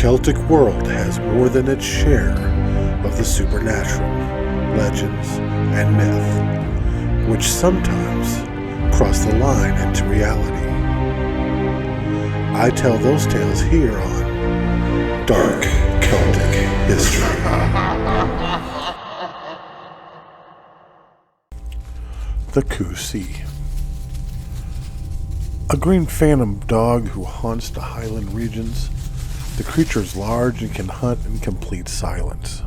Celtic world has more than its share of the supernatural, legends, and myth, which sometimes cross the line into reality. I tell those tales here on Dark Celtic History. The Cù-Sìth. A green phantom dog who haunts the highland regions. The creature is large and can hunt in complete silence.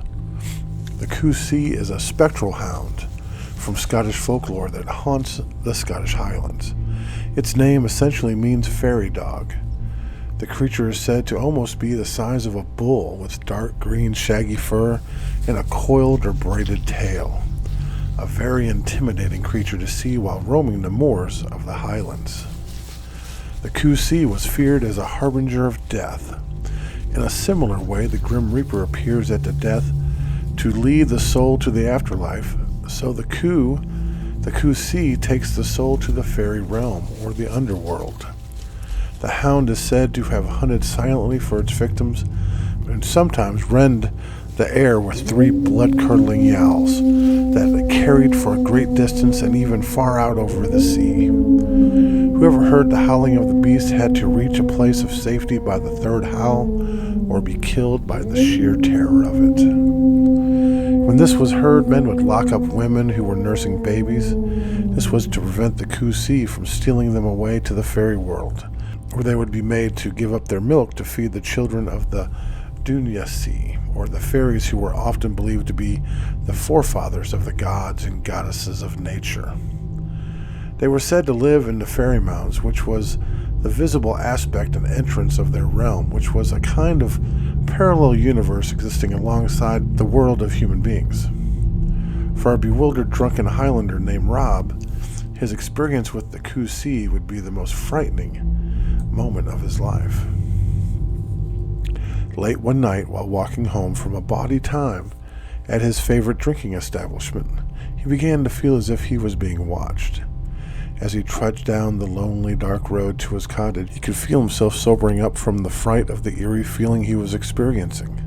The Cù-Sìth is a spectral hound from Scottish folklore that haunts the Scottish Highlands. Its name essentially means fairy dog. The creature is said to almost be the size of a bull with dark green shaggy fur and a coiled or braided tail. A very intimidating creature to see while roaming the moors of the Highlands. The Cù-Sìth was feared as a harbinger of death. In a similar way, the Grim Reaper appears at the death to lead the soul to the afterlife, so the Cù-Sìth takes the soul to the fairy realm, or the underworld. The hound is said to have hunted silently for its victims, and sometimes rend the air with 3 blood-curdling yowls that carried for a great distance and even far out over the sea. Whoever heard the howling of the beast had to reach a place of safety by the 3rd howl, or be killed by the sheer terror of it. When this was heard, men would lock up women who were nursing babies. This was to prevent the Cù-Sìth from stealing them away to the fairy world, where they would be made to give up their milk to feed the children of the Dúneasí, or the fairies who were often believed to be the forefathers of the gods and goddesses of nature. They were said to live in the fairy mounds, which was the visible aspect and entrance of their realm, which was a kind of parallel universe existing alongside the world of human beings. For a bewildered drunken Highlander named Rob, his experience with the Cù-Sìth would be the most frightening moment of his life. Late one night, while walking home from a bawdy time at his favorite drinking establishment, he began to feel as if he was being watched. As he trudged down the lonely, dark road to his cottage, he could feel himself sobering up from the fright of the eerie feeling he was experiencing.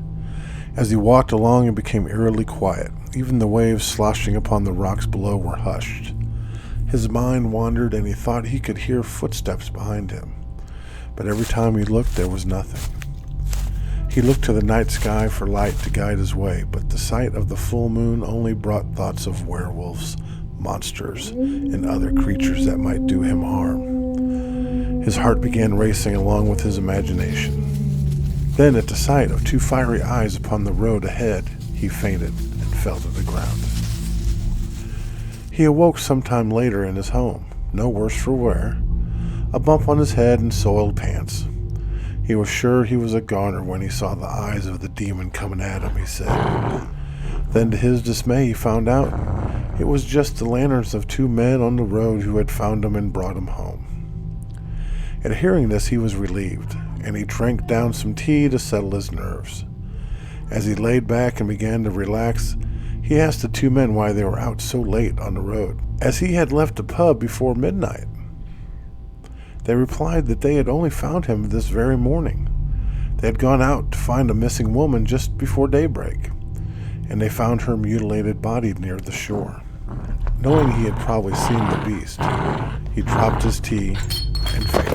As he walked along, it became eerily quiet. Even the waves sloshing upon the rocks below were hushed. His mind wandered, and he thought he could hear footsteps behind him. But every time he looked, there was nothing. He looked to the night sky for light to guide his way, but the sight of the full moon only brought thoughts of werewolves, monsters, and other creatures that might do him harm. His heart began racing along with his imagination. Then, at the sight of 2 fiery eyes upon the road ahead, he fainted and fell to the ground. He awoke sometime later in his home, no worse for wear, a bump on his head and soiled pants. He was sure he was a goner when he saw the eyes of the demon coming at him, he said. Then, to his dismay, he found out it was just the lanterns of 2 men on the road who had found him and brought him home. At hearing this, he was relieved, and he drank down some tea to settle his nerves. As he laid back and began to relax, he asked the 2 men why they were out so late on the road, as he had left the pub before midnight. They replied that they had only found him this very morning. They had gone out to find a missing woman just before daybreak, and they found her mutilated body near the shore. Knowing he had probably seen the beast, he dropped his tea and fainted.